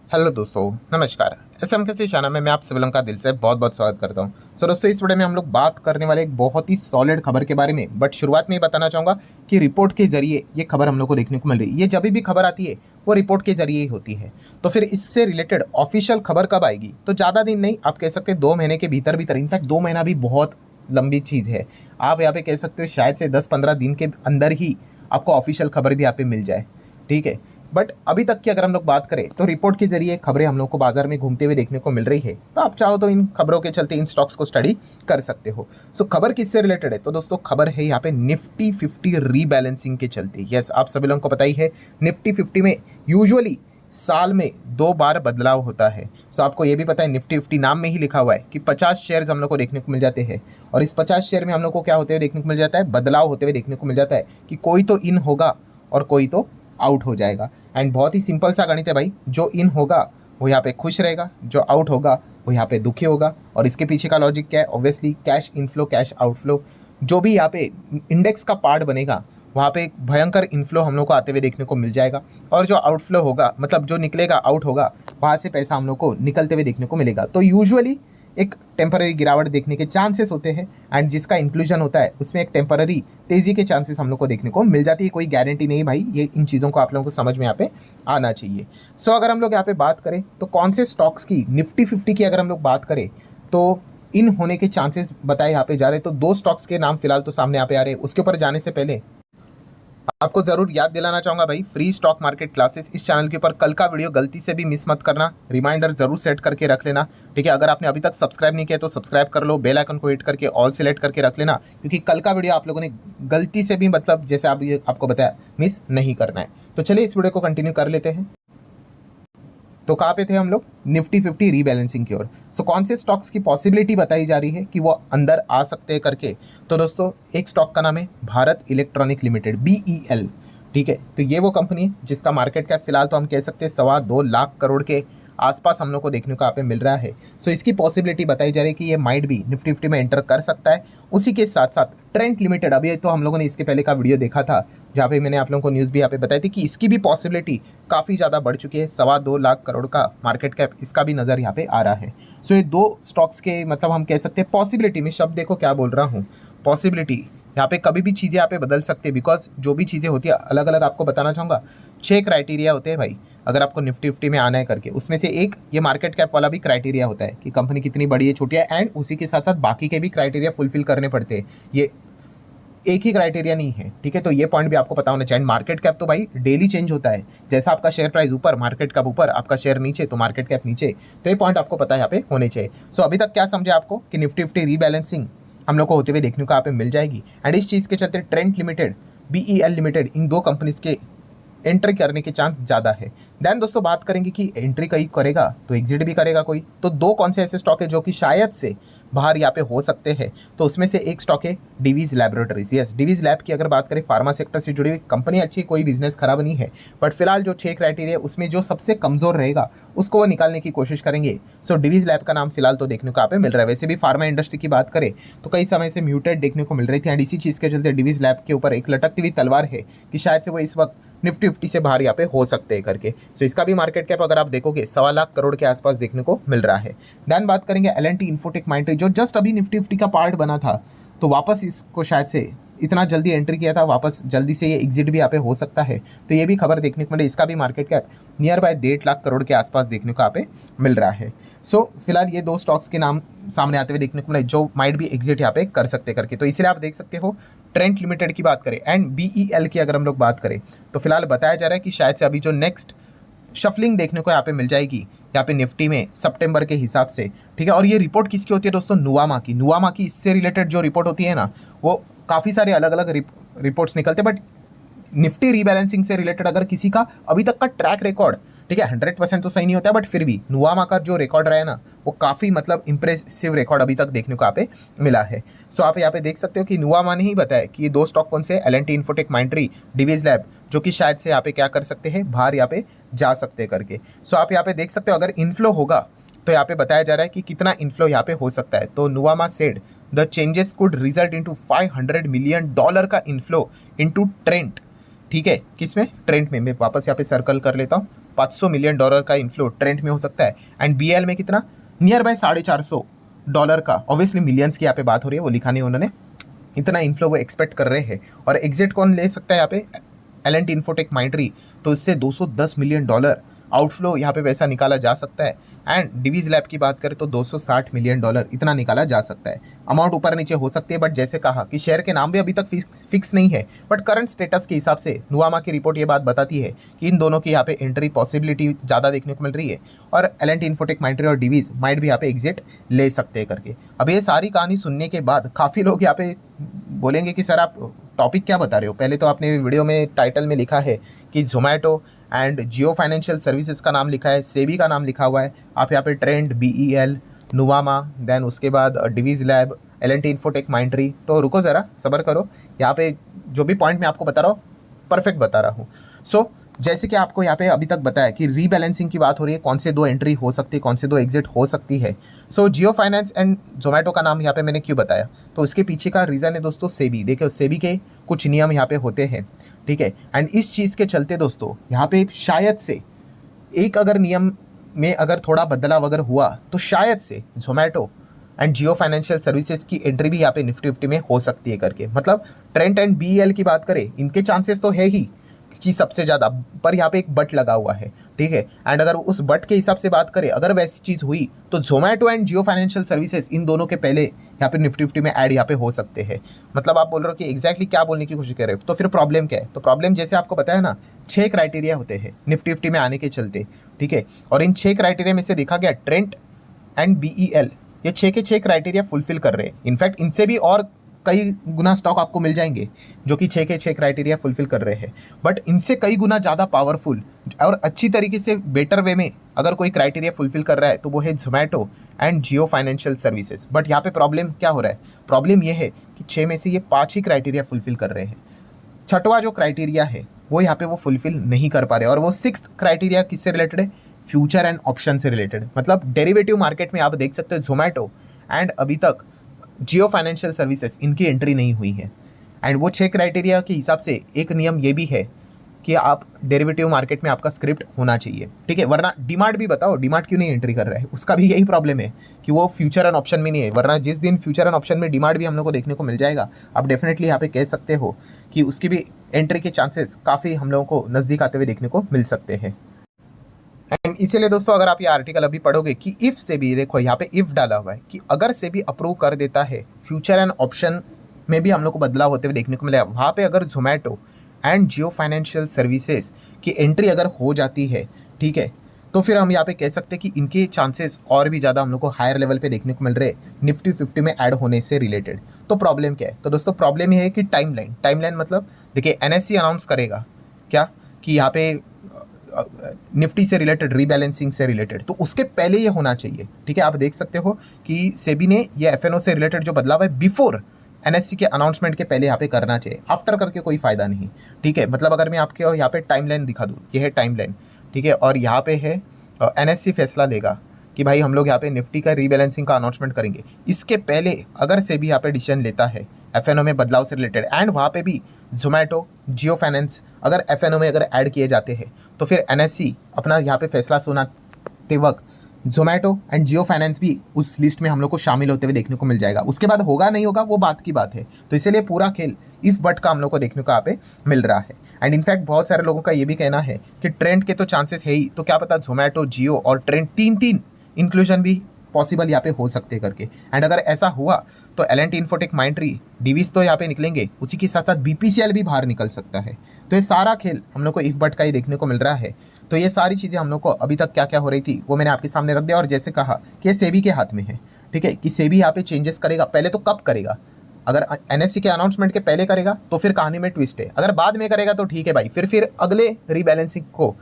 Hello दोस्तों, नमस्कार। SMK channel में मैं आप सभी लोगों का दिल से बहुत बहुत स्वागत करता हूं। दोस्तों, इस वीडियो में हम लोग बात करने वाले एक बहुत ही सॉलिड खबर के बारे में, बट शुरुआत में ही बताना चाहूँगा कि रिपोर्ट के जरिए ये खबर हम लोग को देखने को मिल रही है। ये जब भी खबर आती है वो रिपोर्ट के जरिए ही होती है। तो फिर इससे रिलेटेड ऑफिशियल खबर कब आएगी? तो ज़्यादा दिन नहीं, आप कह सकते 2 महीने के भीतर भीतर। इनफैक्ट 2 महीना भी बहुत लंबी चीज़ है। आप यहाँ पे कह सकते हो शायद से 10-15 दिन के अंदर ही आपको ऑफिशियल खबर भी यहाँ पे मिल जाए। ठीक है, बट अभी तक की अगर हम लोग बात करें तो रिपोर्ट के जरिए खबरें हम लोग को बाजार में घूमते हुए देखने को मिल रही है। तो आप चाहो तो इन खबरों के चलते इन स्टॉक्स को स्टडी कर सकते हो। सो खबर किससे रिलेटेड है? तो दोस्तों, खबर है यहाँ पे निफ्टी 50 रीबैलेंसिंग के चलते। यस, आप सभी लोगों को पता ही है, निफ्टी 50 में यूजुअली साल में 2 बार बदलाव होता है। सो आपको ये भी पता है, निफ्टी 50 नाम में ही लिखा हुआ है कि 50 शेयर्स हम लोग को देखने को मिल जाते हैं। और इस 50 शेयर में हम लोग को क्या होते हुए देखने को मिल जाता है? बदलाव होते हुए देखने को मिल जाता है कि कोई तो इन होगा और कोई तो आउट हो जाएगा। एंड बहुत ही सिंपल सा गणित है भाई, जो इन होगा वो यहाँ पे खुश रहेगा, जो आउट होगा वो यहाँ पे दुखी होगा। और इसके पीछे का लॉजिक क्या है? Obviously cash inflow, cash outflow. जो भी यहाँ पे इंडेक्स का पार्ट बनेगा वहाँ पे एक भयंकर इनफ्लो हम लोग को आते हुए देखने को मिल जाएगा। और जो आउटफ्लो होगा, मतलब जो निकलेगा, आउट होगा, वहाँ से पैसा हम लोग को निकलते हुए देखने को मिलेगा। तो यूजुअली एक टेम्पररी गिरावट देखने के चांसेस होते हैं। एंड जिसका इंक्लूजन होता है उसमें एक टेम्पररी तेज़ी के चांसेस हम लोग को देखने को मिल जाती है। कोई गारंटी नहीं भाई, ये इन चीज़ों को आप लोगों को समझ में यहाँ पे आना चाहिए। सो अगर हम लोग यहाँ पे बात करें तो कौन से स्टॉक्स की, निफ्टी 50 की अगर हम लोग बात करें तो इन होने के चांसेस बताए यहाँ पे जा रहे हैं। तो 2 स्टॉक्स के नाम फिलहाल तो सामने यहाँ पे आ रहे हैं। उसके ऊपर जाने से पहले आपको जरूर याद दिलाना चाहूंगा भाई, फ्री स्टॉक मार्केट क्लासेस इस चैनल के ऊपर कल का वीडियो गलती से भी मिस मत करना। रिमाइंडर जरूर सेट करके रख लेना। ठीक है, अगर आपने अभी तक सब्सक्राइब नहीं किया तो सब्सक्राइब कर लो, बेल आइकन को हिट करके ऑल सिलेक्ट करके रख लेना, क्योंकि कल का वीडियो आप लोगों ने गलती से भी, मतलब जैसे आपको बताया, मिस नहीं करना है। तो चलिए इस वीडियो को कंटिन्यू कर लेते हैं। तो कहाँ पे थे हम लोग? निफ्टी 50 रीबैलेंसिंग की ओर। सो कौन से स्टॉक्स की पॉसिबिलिटी बताई जा रही है कि वो अंदर आ सकते हैं करके? तो दोस्तों, एक स्टॉक का नाम है भारत इलेक्ट्रॉनिक लिमिटेड, BEL। ठीक है, तो ये वो कंपनी है जिसका मार्केट कैप फिलहाल तो हम कह सकते हैं 2.25 लाख करोड़ के आसपास हम लोग को देखने को यहाँ पे मिल रहा है। सो इसकी पॉसिबिलिटी बताई जा रही है कि ये माइट भी निफ्टी 50 में एंटर कर सकता है। उसी के साथ साथ ट्रेंट लिमिटेड, अभी तो हम लोगों ने इसके पहले का वीडियो देखा था जहाँ पे मैंने आप लोगों को न्यूज़ भी यहाँ पे बताई थी कि इसकी भी पॉसिबिलिटी काफ़ी ज़्यादा बढ़ चुकी है। 2.25 लाख करोड़ का मार्केट कैप इसका भी नज़र यहाँ पे आ रहा है। सो ये 2 स्टॉक्स के, मतलब हम कह सकते हैं पॉसिबिलिटी में, शब्द देखो क्या बोल रहा हूँ, पॉसिबिलिटी। यहाँ पे कभी भी चीज़ें यहाँ पे बदल सकते हैं, बिकॉज जो भी चीज़ें होती है अलग अलग। आपको बताना चाहूँगा 6 क्राइटेरिया होते हैं भाई, अगर आपको निफ्टी 50 में आना है करके। उसमें से एक ये मार्केट कैप वाला भी क्राइटेरिया होता है कि कंपनी कितनी बड़ी है, छोटी है। एंड उसी के साथ साथ बाकी के भी क्राइटेरिया फुलफिल करने पड़ते हैं। ये एक ही क्राइटेरिया नहीं है। ठीक है, तो ये पॉइंट भी आपको पता होना चाहिए। मार्केट कैप तो भाई डेली चेंज होता है। जैसा आपका शेयर प्राइस ऊपर, मार्केट कैप ऊपर, आपका शेयर नीचे तो मार्केट कैप नीचे। तो ये पॉइंट आपको पता है यहाँ पे होने चाहिए। सो अभी तक क्या समझे आपको कि निफ्टी 50 रीबैलेंसिंग हम लोग को होते हुए देखने को यहाँ पे मिल जाएगी। एंड इस चीज़ के चलते ट्रेंट लिमिटेड, BEL लिमिटेड, इन 2 कंपनीज के एंट्री करने के चांस ज़्यादा है। देन दोस्तों बात करेंगे कि एंट्री कहीं करेगा तो एग्जिट भी करेगा कोई। तो 2 कौन से ऐसे स्टॉक है जो कि शायद से बाहर यहाँ पे हो सकते हैं? तो उसमें से एक स्टॉक है Divi's laboratories. Yes, Divi's lab की अगर बात करें, फार्मा सेक्टर से जुड़ी हुई कंपनी, अच्छी, कोई बिजनेस खराब नहीं है। बट फिलहाल जो 6 क्राइटेरिया उसमें जो सबसे कमजोर रहेगा उसको वो निकालने की कोशिश करेंगे। सो डिवीज लैब का नाम फिलहाल तो देखने को यहाँ पे मिल रहा है। वैसे भी फार्मा इंडस्ट्री की बात करें तो कई समय से म्यूटेड देखने को मिल रही थी। एंड इसी चीज़ के चलते डिवीज लैब के ऊपर एक लटकती हुई तलवार है कि शायद से वो इस वक्त निफ्टी 50 से बाहर यहाँ पे हो सकते हैं करके। सो इसका भी मार्केट कैप अगर आप देखोगे 2.25 करोड़ के आसपास देखने को मिल रहा है। देन बात करेंगे L&T इन्फोटेक माइंट्री, जो जस्ट अभी निफ्टी 50 का पार्ट बना था, तो वापस इसको शायद से इतना जल्दी एंट्री किया था, वापस जल्दी से ये एग्जिट भी यहाँ पे हो सकता है। तो ये भी खबर देखने को मिले। इसका भी market cap near by 1.5 lakh crore के आसपास देखने को यहाँ पे मिल रहा है। सो फिलहाल ये 2 स्टॉक्स के नाम सामने आते हुए देखने को मिले जो माइट भी एग्जिट यहाँ पे कर सकते करके। तो इसलिए आप देख सकते हो, ट्रेंट लिमिटेड की बात करें एंड BEL की अगर हम लोग बात करें तो फिलहाल बताया जा रहा है कि शायद से अभी जो नेक्स्ट शफलिंग देखने को यहाँ पे मिल जाएगी यहाँ पे निफ्टी में सितंबर के हिसाब से। ठीक है, और ये रिपोर्ट किसकी होती है दोस्तों? नुवामा की। नुवामा की इससे रिलेटेड जो रिपोर्ट होती है ना, वो काफ़ी सारे अलग अलग रिपोर्ट्स निकलते हैं। बट निफ्टी रीबैलेंसिंग से रिलेटेड अगर किसी का अभी तक का ट्रैक रिकॉर्ड, ठीक है, 100% तो सही नहीं होता है, बट फिर भी नुवामा का जो रिकॉर्ड रहा है ना, वो काफ़ी, मतलब इंप्रेसिव रिकॉर्ड अभी तक देखने को यहाँ पे मिला है। सो आप यहाँ पे देख सकते हो कि नुवामा ने ही बताया कि ये 2 स्टॉक कौन से, L&T इन्फोटेक माइंट्री, डिवीज लैब, जो कि शायद से यहाँ पे क्या कर सकते हैं, बाहर यहाँ पे जा सकते हैं करके। सो आप यहाँ पे देख सकते हो, अगर इनफ्लो होगा तो यहाँ पे बताया जा रहा है कि कितना इनफ्लो यहाँ पे हो सकता है। तो Nuvama said the changes could result into $500 million का इनफ्लो इनटू ट्रेंट। ठीक है, किसमें? ट्रेंट में। मैं वापस यहाँ पे सर्कल कर लेता हूँ, $500 मिलियन का इन्फ्लो ट्रेंड में हो सकता है। एंड BL में कितना, नियर बाय $450 का, ऑब्वियसली मिलियंस की यहाँ पे बात हो रही है, वो लिखा नहीं उन्होंने, इतना इन्फ्लो वो एक्सपेक्ट कर रहे हैं। और एग्जिट कौन ले सकता है यहाँ पे, L&T इन्फोटेक माइंडट्री, तो इससे $210 मिलियन आउटफ्लो यहाँ पे पैसा निकाला जा सकता है। एंड डिवीज लैब की बात करें तो $260 मिलियन इतना निकाला जा सकता है। अमाउंट ऊपर नीचे हो सकती है, बट जैसे कहा कि शेयर के नाम भी अभी तक फिक्स नहीं है, बट करंट स्टेटस के हिसाब से नुवामा की रिपोर्ट ये बात बताती है कि इन दोनों की यहाँ पे एंट्री पॉसिबिलिटी ज़्यादा देखने को मिल रही है, और L&T इन्फोटेक माइंडट्री और डिवीज माइट भी यहाँ पे एग्जिट ले सकते हैं करके। अब ये सारी कहानी सुनने के बाद काफ़ी लोग यहाँ पे बोलेंगे कि सर आप टॉपिक क्या बता रहे हो। पहले तो आपने वीडियो में टाइटल में लिखा है कि Zomato and Jio financial services का नाम लिखा है, सेबी का नाम लिखा हुआ है, आप यहाँ पे ट्रेंड, BEL, नुवामा, देन उसके बाद Divi's lab, L&T infotech Mindtree. तो रुको ज़रा, सब्र करो, यहाँ पे जो भी पॉइंट मैं आपको बता रहा हूँ परफेक्ट बता रहा हूँ। सो जैसे कि आपको यहाँ पे अभी तक बताया कि रीबैलेंसिंग की बात हो रही है, कौन से 2 एंट्री हो सकती है, कौन से 2 एग्जिट हो सकती है। सो जियो फाइनेंस एंड जोमेटो का नाम यहाँ पे मैंने क्यों बताया, तो उसके पीछे का रीज़न है दोस्तों सेबी। देखिए सेबी के कुछ नियम यहाँ पे होते हैं, ठीक है। एंड इस चीज़ के चलते दोस्तों यहाँ पे शायद से एक अगर नियम में अगर थोड़ा बदलाव अगर हुआ तो शायद से Zomato and Jio financial services की एंट्री भी यहाँ पे निफ्टी 50 में हो सकती है करके। मतलब ट्रेंड एंड BEL की बात करें, इनके चांसेस तो है ही कि सबसे ज़्यादा, पर यहाँ पे एक बट लगा हुआ है, ठीक है। एंड अगर उस बट के हिसाब से बात करें, अगर वैसी चीज़ हुई तो Zomato and Jio financial services in दोनों के पहले यहाँ पे निफ्टी 50 में ऐड यहाँ पे हो सकते हैं। मतलब आप बोल रहे हो कि एग्जैक्टली क्या बोलने की कोशिश कर रहे हो, तो फिर प्रॉब्लम क्या है। तो प्रॉब्लम जैसे आपको बताया ना, 6 क्राइटेरिया होते हैं निफ्टी 50 में आने के चलते, ठीक है। और इन 6 क्राइटेरिया में से देखा गया ट्रेंड एंड BEL, ये 6 के 6 क्राइटेरिया फुलफिल कर रहे हैं। इनफैक्ट इनसे भी और कई गुना स्टॉक आपको मिल जाएंगे जो कि 6 के 6 क्राइटेरिया फुलफिल कर रहे हैं, बट इनसे कई गुना ज़्यादा पावरफुल और अच्छी तरीके से बेटर वे में अगर कोई क्राइटेरिया फुलफिल कर रहा है तो वो है Zomato and Jio financial services. But यहाँ पे प्रॉब्लम क्या हो रहा है, प्रॉब्लम ये है कि 6 में से ये 5 ही क्राइटेरिया फुलफिल कर रहे हैं। छठवां जो क्राइटेरिया है वो यहाँ पे वो फुलफिल नहीं कर पा रहे, और वो 6th क्राइटेरिया किससे रिलेटेड है, फ्यूचर एंड ऑप्शन से रिलेटेड। मतलब डेरिवेटिव मार्केट में आप देख सकते हैं जोमेटो एंड अभी तक जियो फाइनेंशियल सर्विसेज इनकी एंट्री नहीं हुई है। एंड वो 6 क्राइटेरिया के हिसाब से एक नियम ये भी है कि आप डेरिवेटिव मार्केट में आपका स्क्रिप्ट होना चाहिए, ठीक है। वरना डीमार्ट भी बताओ, डीमार्ट क्यों नहीं एंट्री कर रहा है, उसका भी यही प्रॉब्लम है कि वो फ्यूचर एंड ऑप्शन में नहीं है। वरना जिस दिन फ्यूचर एंड ऑप्शन में डीमार्ट भी हम लोग को देखने को मिल जाएगा, आप डेफिनेटली यहाँ पे कह सकते हो कि उसकी भी एंट्री के चांसेस काफ़ी हम लोगों को नज़दीक आते हुए देखने को मिल सकते हैं। एंड इसीलिए दोस्तों अगर आप ये आर्टिकल अभी पढ़ोगे कि इफ़ से भी, देखो यहाँ पे इफ़ डाला हुआ है कि अगर से भी अप्रूव कर देता है, फ्यूचर एंड ऑप्शन में भी हम लोग को बदलाव होते हुए देखने को मिलेगा। वहाँ पे अगर Zomato and Jio financial services की एंट्री अगर हो जाती है, ठीक है, तो फिर हम यहाँ पे कह सकते हैं कि इनके चांसेस और भी ज़्यादा हम लोग को हायर लेवल पे देखने को मिल रहे हैं निफ्टी 50 में ऐड होने से रिलेटेड। तो प्रॉब्लम क्या है, तो दोस्तों प्रॉब्लम ये है कि टाइमलाइन मतलब देखिए NSE अनाउंस करेगा क्या कि यहाँ पे निफ्टी से रिलेटेड, रीबैलेंसिंग से रिलेटेड, तो उसके पहले ये होना चाहिए, ठीक है। आप देख सकते हो कि सेबी ने ये FNO से रिलेटेड जो बदलाव है बिफोर NSE के अनाउंसमेंट के पहले यहाँ पे करना चाहिए, आफ्टर करके कोई फायदा नहीं, ठीक है। मतलब अगर मैं आपके यहाँ पे टाइमलाइन दिखा दूँ, ये है टाइमलाइन, ठीक है, और यहाँ पे है NSE फैसला लेगा कि भाई हम लोग यहाँ पे निफ्टी का रीबैलेंसिंग का अनाउंसमेंट करेंगे। इसके पहले अगर सेबी यहाँ पे डिसीजन लेता है FNO में बदलाव से रिलेटेड, एंड वहाँ पे भी जोमेटो, जियो फाइनेंस अगर FNO में अगर ऐड किए जाते हैं, तो फिर NSE अपना यहाँ पे फैसला सुनाते वक्त जोमेटो एंड जियो फाइनेंस भी उस लिस्ट में हम लोग को शामिल होते हुए देखने को मिल जाएगा। उसके बाद होगा नहीं होगा वो बात की बात है। तो इसीलिए पूरा खेल इफ बट का हम लोग को देखने को यहाँ पे मिल रहा है। एंड इनफैक्ट बहुत सारे लोगों का ये भी कहना है कि ट्रेंड के तो चांसेस है ही, तो क्या पता जोमेटो, जियो और ट्रेंड तीन इंक्लूजन भी पॉसिबल यहाँ पे हो सकते हैं करके। एंड अगर ऐसा हुआ तो L&T इन्फोटेक माइंडट्री, डिवीज तो यहाँ पे निकलेंगे, उसी के साथ साथ BPCL भी बाहर निकल सकता है। तो ये सारा खेल हम लोग को इफ बट का ही देखने को मिल रहा है। तो ये सारी चीज़ें हम लोग को अभी तक क्या क्या हो रही थी वो मैंने आपके सामने रख दिया। और जैसे कहा कि ये सेबी के हाथ में है, ठीक है, कि सेबी यहाँ पे चेंजेस करेगा, पहले तो कब करेगा। अगर NSE के अनाउंसमेंट के पहले करेगा तो फिर कहानी में ट्विस्ट है, अगर बाद में करेगा तो ठीक है भाई, फिर अगले रीबैलेंसिंग को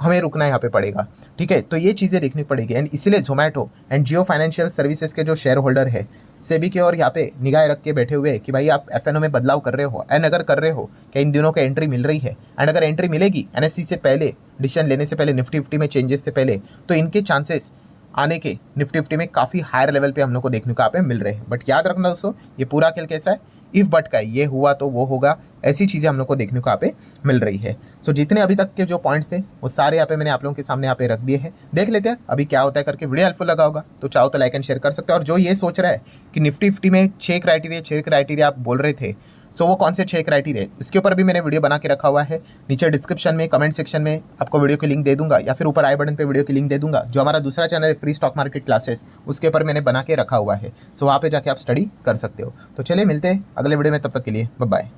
हमें रुकना यहाँ पे पड़ेगा, ठीक है। तो ये चीज़ें देखनी पड़ेगी। एंड इसीलिए Zomato and Jio financial services के जो शेयर होल्डर है सेबी के और यहाँ पे निगाह रख के बैठे हुए कि भाई आप FNO में बदलाव कर रहे हो, एंड अगर कर रहे हो क्या इन दिनों का एंट्री मिल रही है, एंड अगर एंट्री मिलेगी NSE से पहले, डिसीजन लेने से पहले, निफ्टी 50 में चेंजेस से पहले, तो इनके चांसेस आने के निफ्टी 50 में काफ़ी हायर लेवल पे हम लोग को देखने को यहाँ पे मिल रहे हैं। बट याद रखना दोस्तों, ये पूरा खेल कैसा है, इफ बट का है, ये हुआ तो वो होगा, ऐसी चीज़ें हम लोग को देखने को यहाँ पे मिल रही है। सो जितने अभी तक के जो पॉइंट्स थे वो सारे यहाँ पे मैंने आप लोगों के सामने यहाँ पे रख दिए हैं। देख लेते हैं अभी क्या होता है करके। वीडियो हेल्पफुल लगा होगा तो चाहो तो लाइक एंड शेयर कर सकते हो। और जो ये सोच रहा है कि निफ्टी 50 में 6 क्राइटेरिया आप बोल रहे थे, सो वो कौन से 6 क्राइटेरिया, इसके ऊपर भी मैंने वीडियो बना के रखा हुआ है। नीचे डिस्क्रिप्शन में कमेंट सेक्शन में आपको वीडियो की लिंक दे दूंगा, या फिर ऊपर आई बटन पे वीडियो की लिंक दे दूंगा। जो हमारा दूसरा चैनल है फ्री स्टॉक मार्केट क्लासेस, उसके ऊपर मैंने बना के रखा हुआ है। सो वहाँ पे जाके आप स्टडी कर सकते हो। तो चलिए मिलते हैं अगले वीडियो में, तब तक के लिए बाय बाय।